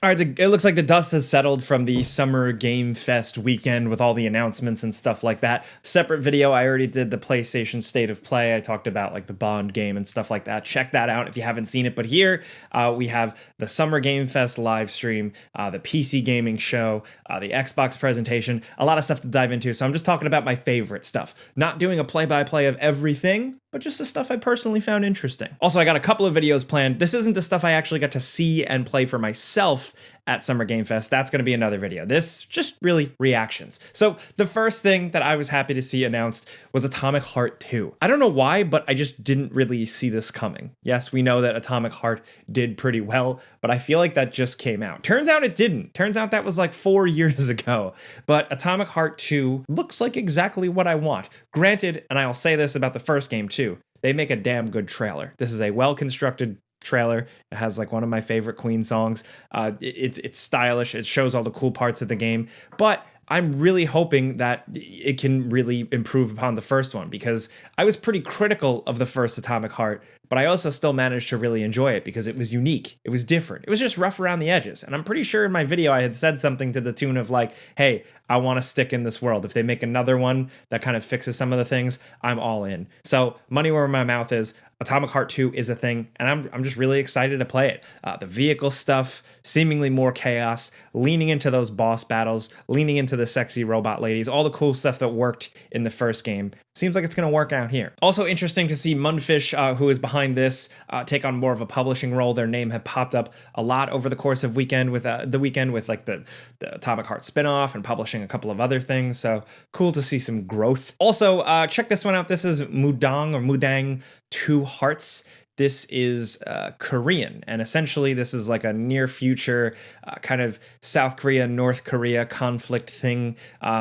All right, it looks like the dust has settled from the Summer Game Fest weekend with all the announcements and stuff like that. Separate video, I already did the PlayStation State of Play. I talked about like the Bond game and stuff like that. Check that out if you haven't seen it. But here we have the Summer Game Fest live stream, the PC gaming show, the Xbox presentation, a lot of stuff to dive into. So I'm just talking about my favorite stuff, not doing a play-by-play of everything, but just the stuff I personally found interesting. Also, I got a couple of videos planned. This isn't the stuff I actually got to see and play for myself at Summer Game Fest. That's going to be another video. This just really reactions. So the first thing that I was happy to see announced was Atomic Heart 2. I don't know why, but I just didn't really see this coming. Yes, we know that Atomic Heart did pretty well, but I feel like that just came out. Turns out it didn't. Turns out that was like 4 years ago. But Atomic Heart 2 looks like exactly what I want. Granted, and I'll say this about the first game too, they make a damn good trailer. This is a well-constructed trailer. It has like one of my favorite Queen songs. It's stylish. It shows all the cool parts of the game, but I'm really hoping that it can really improve upon the first one, because I was pretty critical of the first Atomic Heart, but I also still managed to really enjoy it because it was unique. It was different. It was just rough around the edges. And I'm pretty sure in my video I had said something to the tune of like, hey, I want to stick in this world. If they make another one that kind of fixes some of the things, I'm all in. So money where my mouth is. Atomic Heart 2 is a thing, and I'm just really excited to play it. The vehicle stuff, seemingly more chaos, leaning into those boss battles, leaning into the sexy robot ladies, all the cool stuff that worked in the first game. Seems like it's going to work out here. Also interesting to see Mundfish, who is behind this, take on more of a publishing role. Their name had popped up a lot over the course of the weekend with like the Atomic Heart spinoff and publishing a couple of other things. So cool to see some growth. Also, check this one out. This is Mudang Two Hearts. This is Korean, and essentially this is like a near future kind of South Korea, North Korea conflict thing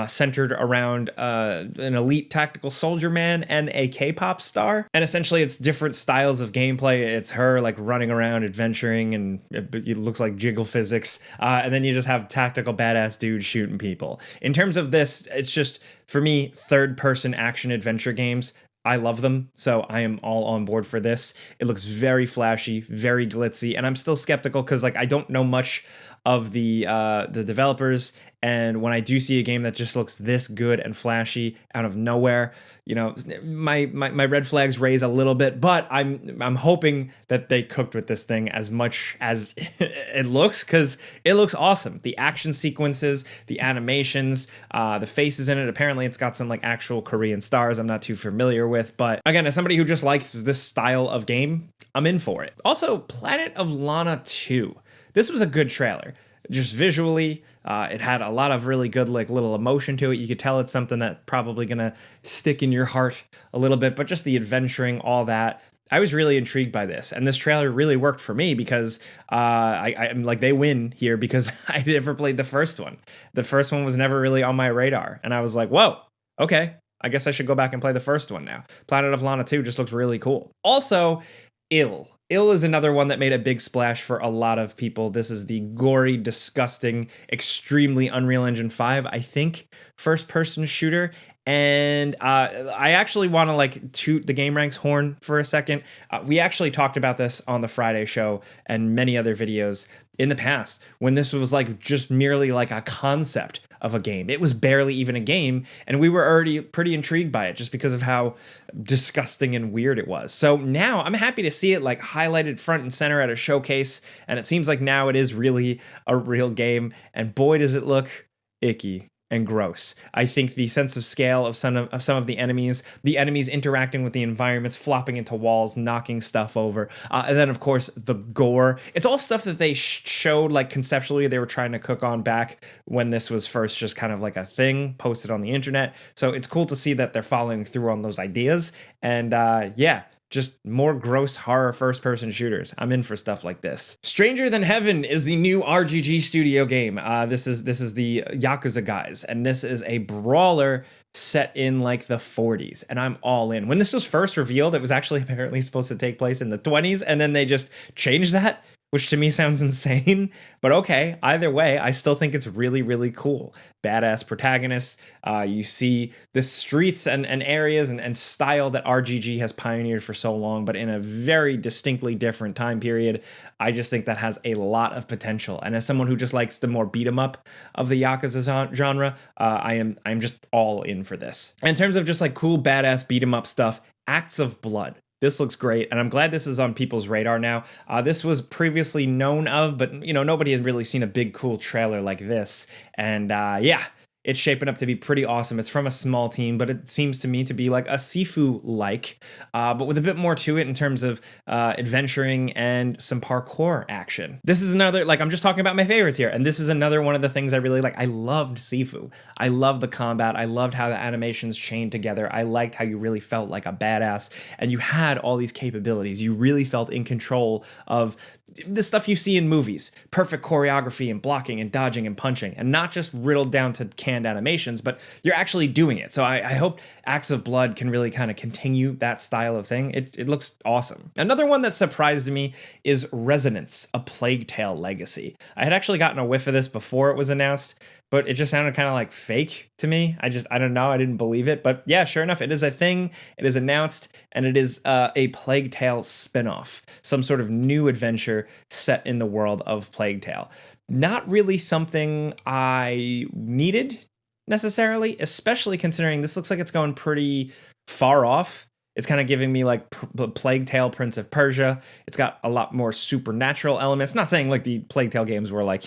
centered around an elite tactical soldier man and a K-pop star. And essentially it's different styles of gameplay. It's her like running around adventuring, and it looks like jiggle physics. And then you just have tactical badass dudes shooting people. In terms of this, it's just, for me, third person action adventure games. I love them, so I am all on board for this. It looks very flashy, very glitzy, and I'm still skeptical because like I don't know much of the developers, and when I do see a game that just looks this good and flashy out of nowhere, you know, my red flags raise a little bit. But I'm hoping that they cooked with this thing as much as it looks, because it looks awesome. The action sequences, the animations, the faces in it. Apparently, it's got some like actual Korean stars I'm not too familiar with, but again, as somebody who just likes this style of game, I'm in for it. Also, Planet of Lana 2. This was a good trailer. Just visually, it had a lot of really good like little emotion to it. You could tell it's something that's probably gonna stick in your heart a little bit, but just the adventuring, all that. I was really intrigued by this, and this trailer really worked for me because I'm like, they win here because I never played the first one. The first one was never really on my radar, and I was like, whoa, okay, I guess I should go back and play the first one now. Planet of Lana 2 just looks really cool. Also, Ill. Ill is another one that made a big splash for a lot of people. This is the gory, disgusting, extremely Unreal Engine 5, I think, first-person shooter. And I actually want to like toot the Game Ranks horn for a second. We actually talked about this on the Friday show and many other videos in the past when this was like just merely like a concept of a game. It was barely even a game, and we were already pretty intrigued by it just because of how disgusting and weird it was. So now I'm happy to see it like highlighted front and center at a showcase, and it seems like now it is really a real game, and boy does it look icky and gross. I think the sense of scale of some of the enemies interacting with the environments, flopping into walls, knocking stuff over, and then of course the gore. It's all stuff that they showed like conceptually they were trying to cook on back when this was first just kind of like a thing posted on the internet. So it's cool to see that they're following through on those ideas, and yeah. Just more gross horror first-person shooters. I'm in for stuff like this. Stranger Than Heaven is the new RGG Studio game. This is the Yakuza guys, and this is a brawler set in like the 40s, and I'm all in. When this was first revealed, it was actually apparently supposed to take place in the 20s, and then they just changed that, which to me sounds insane, but okay, either way, I still think it's really, really cool. Badass protagonists. You see the streets and areas and style that RGG has pioneered for so long, but in a very distinctly different time period. I just think that has a lot of potential. And as someone who just likes the more beat 'em up of the Yakuza genre, I'm just all in for this. In terms of just like cool, badass beat 'em up stuff, Acts of Blood. This looks great, and I'm glad this is on people's radar now. This was previously known of, but nobody had really seen a big, cool trailer like this. And yeah, it's shaping up to be pretty awesome. It's from a small team, but it seems to me to be like a Sifu-like, but with a bit more to it in terms of adventuring and some parkour action. This is another, like, I'm just talking about my favorites here, and this is another one of the things I really like. I loved Sifu. I loved the combat. I loved how the animations chained together. I liked how you really felt like a badass, and you had all these capabilities. You really felt in control of the stuff you see in movies. Perfect choreography and blocking and dodging and punching, and not just riddled down to canned animations, but you're actually doing it. So I hope Acts of Blood can really kind of continue that style of thing. It looks awesome. Another one that surprised me is Resonance, A Plague Tale Legacy. I had actually gotten a whiff of this before it was announced, but it just sounded kind of like fake to me. I don't know. I didn't believe it. But yeah, sure enough, it is a thing. It is announced, and it is a Plague Tale spinoff, some sort of new adventure set in the world of Plague Tale. Not really something I needed necessarily, especially considering this looks like it's going pretty far off. It's kind of giving me like Plague Tale, Prince of Persia. It's got a lot more supernatural elements. Not saying like the Plague Tale games were like,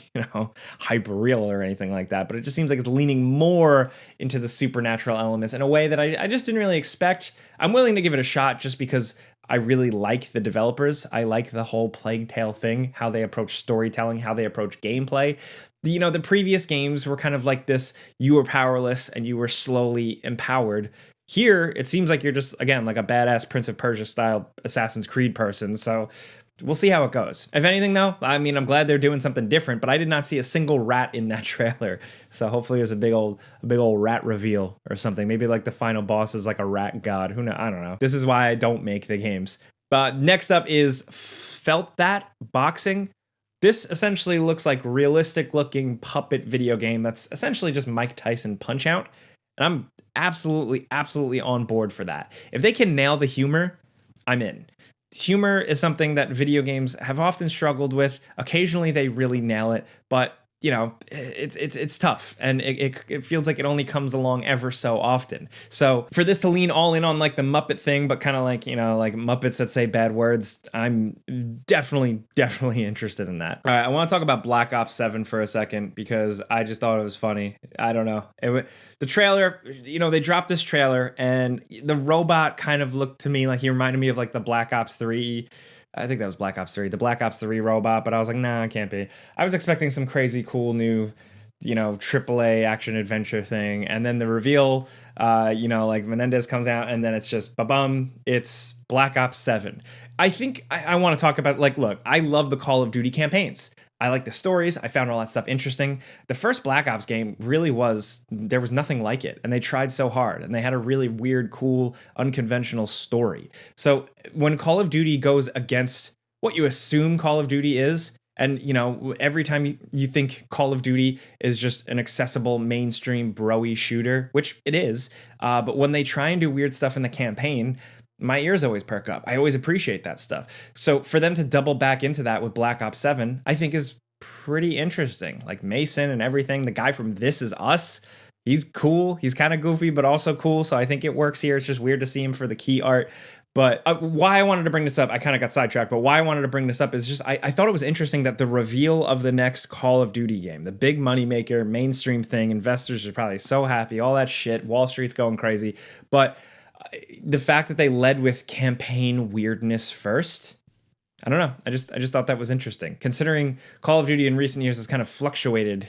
hyper real or anything like that, but it just seems like it's leaning more into the supernatural elements in a way that I just didn't really expect. I'm willing to give it a shot just because I really like the developers. I like the whole Plague Tale thing, how they approach storytelling, how they approach gameplay. The previous games were kind of like this, you were powerless and you were slowly empowered. Here, it seems like you're just, again, like a badass Prince of Persia style Assassin's Creed person. So we'll see how it goes. If anything, though, I mean, I'm glad they're doing something different, but I did not see a single rat in that trailer. So hopefully there's a big old rat reveal or something. Maybe like the final boss is like a rat god. Who knows? I don't know. This is why I don't make the games. But next up is Felt That Boxing. This essentially looks like realistic looking puppet video game that's essentially just Mike Tyson Punch-Out. And I'm absolutely on board for that. If they can nail the humor, I'm in. Humor is something that video games have often struggled with. Occasionally they really nail it, but it's tough, and it feels like it only comes along ever so often. So for this to lean all in on like the Muppet thing, but kind of like like Muppets that say bad words, I'm definitely interested in that. All right, I want to talk about Black Ops 7 for a second because I just thought it was funny. I don't know, the trailer. They dropped this trailer, and the robot kind of looked to me like he reminded me of like the Black Ops 3. I think that was Black Ops 3, the Black Ops 3 robot, but I was like, nah, it can't be. I was expecting some crazy cool new, AAA action adventure thing. And then the reveal, like Menendez comes out and then it's just ba-bum, it's Black Ops 7. I think I want to talk about, like, look, I love the Call of Duty campaigns. I like the stories. I found all that stuff interesting. The first Black Ops game really there was nothing like it. And they tried so hard. And they had a really weird, cool, unconventional story. So when Call of Duty goes against what you assume Call of Duty is, and, every time you think Call of Duty is just an accessible, mainstream, bro-y shooter, which it is, but when they try and do weird stuff in the campaign, my ears always perk up. I always appreciate that stuff. So for them to double back into that with Black Ops 7, I think is pretty interesting. Like Mason and everything, the guy from This Is Us, he's cool. He's kind of goofy, but also cool. So I think it works here. It's just weird to see him for the key art. But why I wanted to bring this up, I kind of got sidetracked, but why I wanted to bring this up is just I thought it was interesting that the reveal of the next Call of Duty game, the big moneymaker, mainstream thing, investors are probably so happy, all that shit, Wall Street's going crazy. But the fact that they led with campaign weirdness first, I don't know. I just thought that was interesting, considering Call of Duty in recent years has kind of fluctuated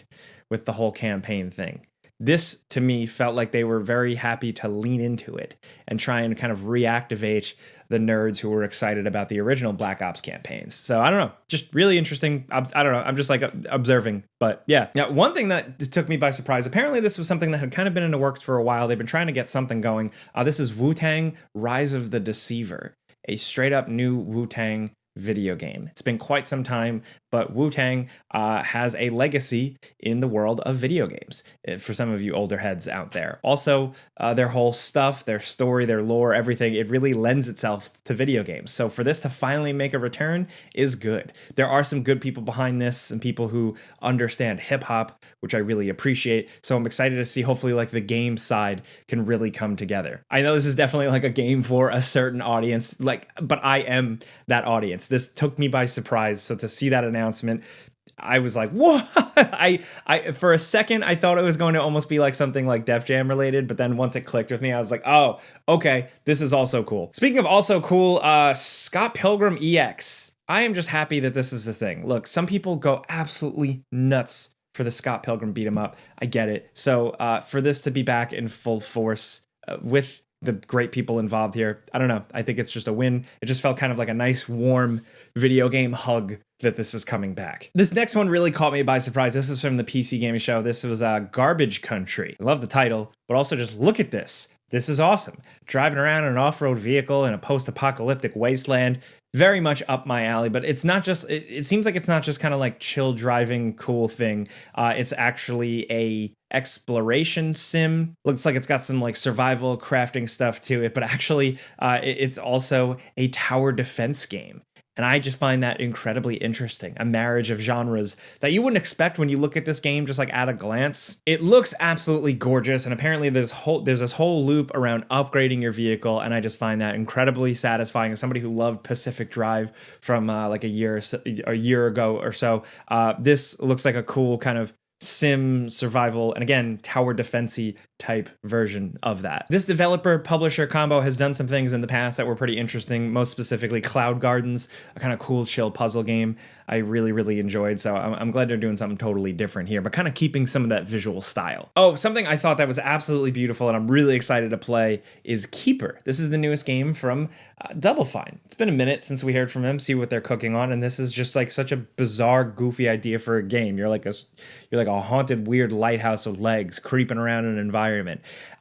with the whole campaign thing. This, to me, felt like they were very happy to lean into it and try and kind of reactivate the nerds who were excited about the original Black Ops campaigns. So I don't know, just really interesting. I don't know. I'm just like observing, but yeah. Now, one thing that took me by surprise, apparently this was something that had kind of been in the works for a while. They've been trying to get something going. This is Wu-Tang Rise of the Deceiver, a straight up new Wu-Tang video game. It's been quite some time, but Wu-Tang has a legacy in the world of video games, for some of you older heads out there. Also, their whole stuff, their story, their lore, everything, it really lends itself to video games. So for this to finally make a return is good. There are some good people behind this and people who understand hip-hop, which I really appreciate. So I'm excited to see hopefully like the game side can really come together. I know this is definitely like a game for a certain audience, but I am that audience. This took me by surprise. So to see that announcement, I was like, what? I for a second, I thought it was going to almost be like something like Def Jam related, but then once it clicked with me, I was like, oh, okay, this is also cool. Speaking of also cool, Scott Pilgrim EX. I am just happy that this is a thing. Look, some people go absolutely nuts for the Scott Pilgrim beat 'em up. I get it. So for this to be back in full force with the great people involved here, I don't know. I think it's just a win. It just felt kind of like a nice, warm video game hug that this is coming back. This next one really caught me by surprise. This is from the PC Gaming Show. This was Garbage Country. I love the title, but also just look at this. This is awesome. Driving around in an off-road vehicle in a post-apocalyptic wasteland. Very much up my alley, but it's not just, it seems like it's not just kind of like chill driving cool thing. It's actually a exploration sim. Looks like it's got some like survival crafting stuff to it, but actually it's also a tower defense game. And I just find that incredibly interesting. A marriage of genres that you wouldn't expect when you look at this game just like at a glance. It looks absolutely gorgeous, and apparently there's this whole loop around upgrading your vehicle, and I just find that incredibly satisfying. As somebody who loved Pacific Drive from like a year ago or so, this looks like a cool kind of sim survival and again tower defensey type version of that. This developer publisher combo has done some things in the past that were pretty interesting, most specifically Cloud Gardens, a kind of cool chill puzzle game I really enjoyed. So I'm glad they're doing something totally different here, but kind of keeping some of that visual style. Oh, something I thought that was absolutely beautiful and I'm really excited to play is Keeper. This is the newest game from Double Fine. It's been a minute since we heard from them, see what they're cooking on, and this is just like such a bizarre, goofy idea for a game. You're like a haunted, weird lighthouse with legs creeping around an environment.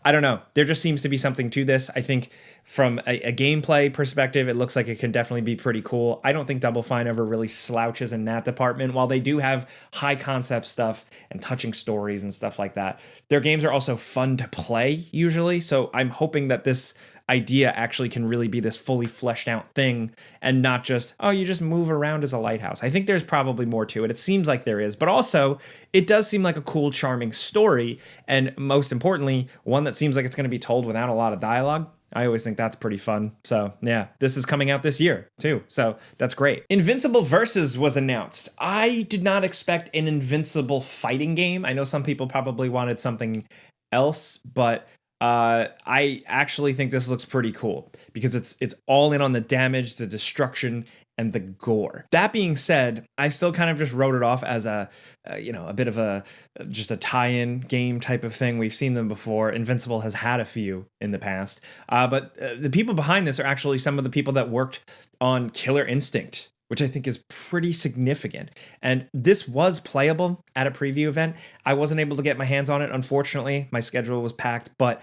I don't know. There just seems to be something to this. I think from a gameplay perspective, it looks like it can definitely be pretty cool. I don't think Double Fine ever really slouches in that department. While they do have high concept stuff and touching stories and stuff like that, their games are also fun to play usually. So I'm hoping that this idea actually can really be this fully fleshed out thing and not just, oh, you just move around as a lighthouse. I think there's probably more to it. It seems like there is, but also it does seem like a cool, charming story. And most importantly, one that seems like it's going to be told without a lot of dialogue. I always think that's pretty fun. So yeah, this is coming out this year too. So that's great. Invincible Versus was announced. I did not expect an Invincible fighting game. I know some people probably wanted something else, but I actually think this looks pretty cool because it's all in on the damage, the destruction, and the gore. That being said, I still kind of just wrote it off as a bit of just a tie-in game type of thing. We've seen them before. Invincible has had a few in the past, but the people behind this are actually some of the people that worked on Killer Instinct, which I think is pretty significant. And this was playable at a preview event. I wasn't able to get my hands on it, unfortunately. My schedule was packed, but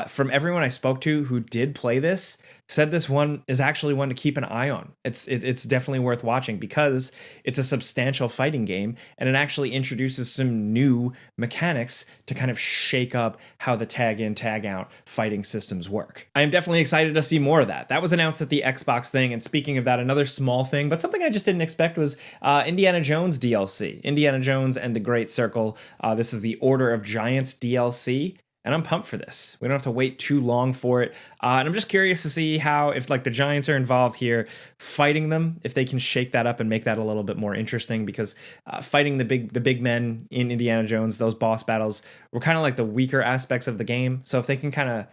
from everyone I spoke to who did play this, said this one is actually one to keep an eye on. It's definitely worth watching because it's a substantial fighting game and it actually introduces some new mechanics to kind of shake up how the tag in, tag out fighting systems work. I am definitely excited to see more of that. That was announced at the Xbox thing, and speaking of that, another small thing, but something I just didn't expect was Indiana Jones DLC. Indiana Jones and the Great Circle. This is the Order of Giants DLC. And I'm pumped for this. We don't have to wait too long for it. And I'm just curious to see how, if like the Giants are involved here, fighting them, if they can shake that up and make that a little bit more interesting, because fighting the big men in Indiana Jones, those boss battles were kind of like the weaker aspects of the game. So if they can kind of,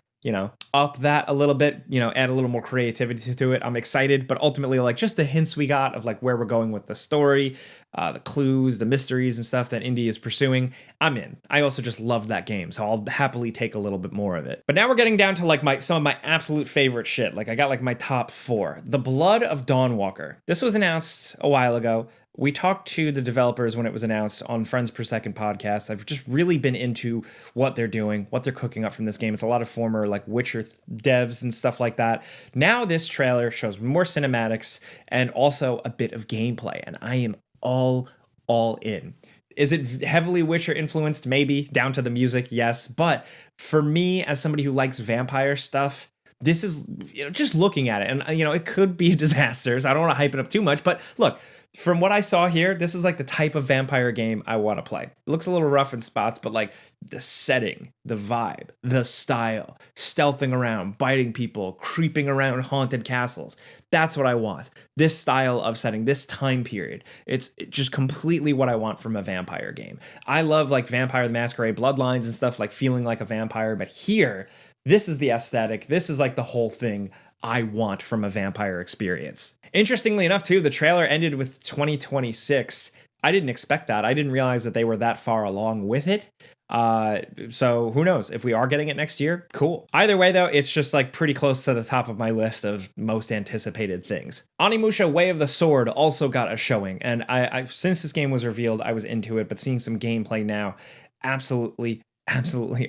up that a little bit, add a little more creativity to it, I'm excited. But ultimately, like just the hints we got of like where we're going with the story, the clues, the mysteries and stuff that Indy is pursuing, I'm in. I also just love that game, so I'll happily take a little bit more of it. But now we're getting down to like some of my absolute favorite shit. Like I got like my top 4. The Blood of Dawnwalker. This was announced a while ago. We talked to the developers when it was announced on Friends Per Second podcast. I've just really been into what they're doing, what they're cooking up from this game. It's a lot of former like Witcher devs and stuff like that. Now this trailer shows more cinematics and also a bit of gameplay, and I am all in. Is it heavily Witcher influenced? Maybe, down to the music, yes. But for me, as somebody who likes vampire stuff, this is, just looking at it, and it could be a disaster, so I don't want to hype it up too much. But look, from what I saw here, this is like the type of vampire game I want to play. It looks a little rough in spots, but like the setting, the vibe, the style, stealthing around, biting people, creeping around haunted castles. That's what I want. This style of setting, this time period. It's just completely what I want from a vampire game. I love like Vampire the Masquerade Bloodlines and stuff, like feeling like a vampire, but here, this is the aesthetic. This is like the whole thing I want from a vampire experience. Interestingly enough, too, the trailer ended with 2026. I didn't expect that. I didn't realize that they were that far along with it. So who knows? If we are getting it next year, cool. Either way, though, it's just like pretty close to the top of my list of most anticipated things. Onimusha Way of the Sword also got a showing, and I since this game was revealed, I was into it, but seeing some gameplay now, absolutely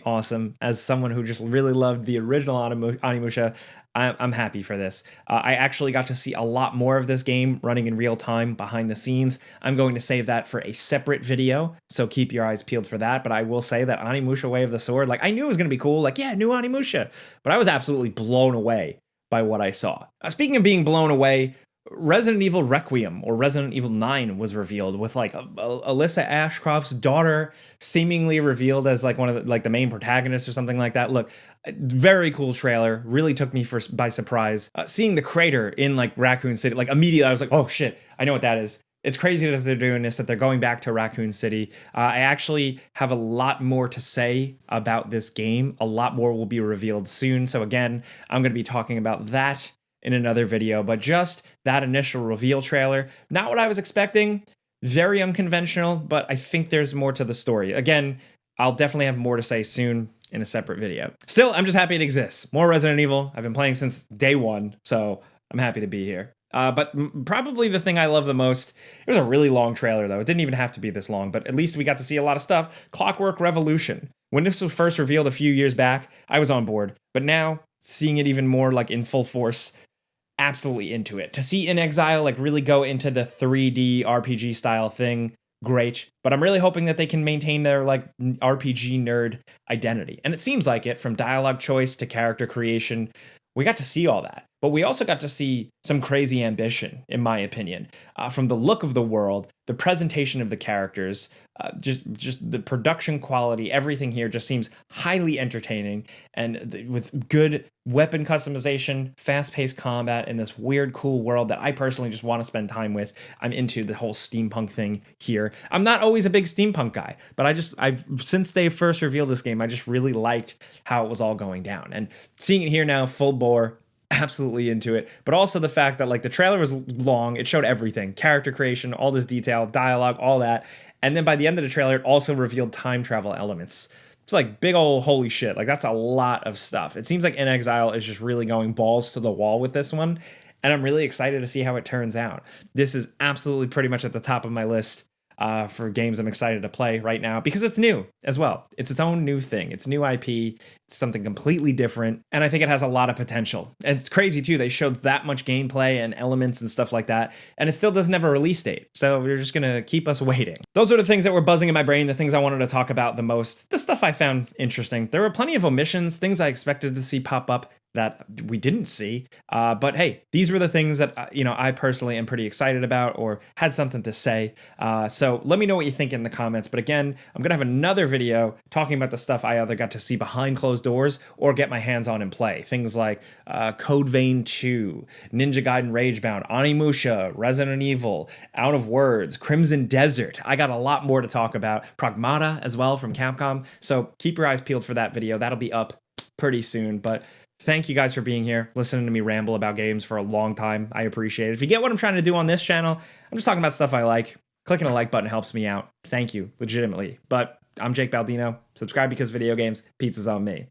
awesome. As someone who just really loved the original Onimusha, I'm happy for this. I actually got to see a lot more of this game running in real time behind the scenes. I'm going to save that for a separate video, so keep your eyes peeled for that. But I will say that Onimusha Way of the Sword, like, I knew it was going to be cool. Like, yeah, new Onimusha. But I was absolutely blown away by what I saw. Speaking of being blown away, Resident Evil Requiem, or Resident Evil 9, was revealed with like Alyssa Ashcroft's daughter seemingly revealed as like one of the main protagonists or something like that. Look, very cool trailer, really took me by surprise. Seeing the crater in like Raccoon City, like immediately I was like, oh shit, I know what that is. It's crazy that they're doing this, that they're going back to Raccoon City. I actually have a lot more to say about this game. A lot more will be revealed soon. So again, I'm going to be talking about that in another video, but just that initial reveal trailer, not what I was expecting. Very unconventional, but I think there's more to the story. Again, I'll definitely have more to say soon in a separate video. Still, I'm just happy it exists. More Resident Evil. I've been playing since day one, so I'm happy to be here. But probably the thing I love the most, it was a really long trailer though. It didn't even have to be this long, but at least we got to see a lot of stuff. Clockwork Revolution. When this was first revealed a few years back, I was on board. But now, seeing it even more like in full force, absolutely into it. To see In Exile like really go into the 3D RPG style thing, great. But I'm really hoping that they can maintain their like RPG nerd identity. And it seems like it, from dialogue choice to character creation. We got to see all that. But we also got to see some crazy ambition, in my opinion, from the look of the world, the presentation of the characters, just the production quality. Everything here just seems highly entertaining, and with good weapon customization, fast-paced combat in this weird, cool world that I personally just want to spend time with. I'm into the whole steampunk thing here. I'm not always a big steampunk guy, but I've since they first revealed this game, I just really liked how it was all going down. And seeing it here now, full bore, absolutely into it. But also the fact that like the trailer was long, it showed everything, character creation, all this detail, dialogue, all that. And then by the end of the trailer, it also revealed time travel elements. It's like big old holy shit. Like that's a lot of stuff. It seems like In Exile is just really going balls to the wall with this one. And I'm really excited to see how it turns out. This is absolutely pretty much at the top of my list for games I'm excited to play right now, because it's new as well. It's its own new thing. It's new IP. It's something completely different. And I think it has a lot of potential. And it's crazy too. They showed that much gameplay and elements and stuff like that. And it still doesn't have a release date. So we're just going to keep us waiting. Those are the things that were buzzing in my brain, the things I wanted to talk about the most, the stuff I found interesting. There were plenty of omissions, things I expected to see pop up that we didn't see. But hey, these were the things that, I personally am pretty excited about or had something to say. So let me know what you think in the comments. But again, I'm going to have another video talking about the stuff I either got to see behind closed doors or get my hands on and play. Things like Code Vein 2, Ninja Gaiden Ragebound, Onimusha, Resident Evil, Out of Words, Crimson Desert. I got a lot more to talk about. Pragmata as well from Capcom. So keep your eyes peeled for that video. That'll be up pretty soon. But thank you guys for being here, listening to me ramble about games for a long time. I appreciate it. If you get what I'm trying to do on this channel, I'm just talking about stuff I like. Clicking a like button helps me out. Thank you, legitimately. But I'm Jake Baldino. Subscribe because video games. Pizza's on me.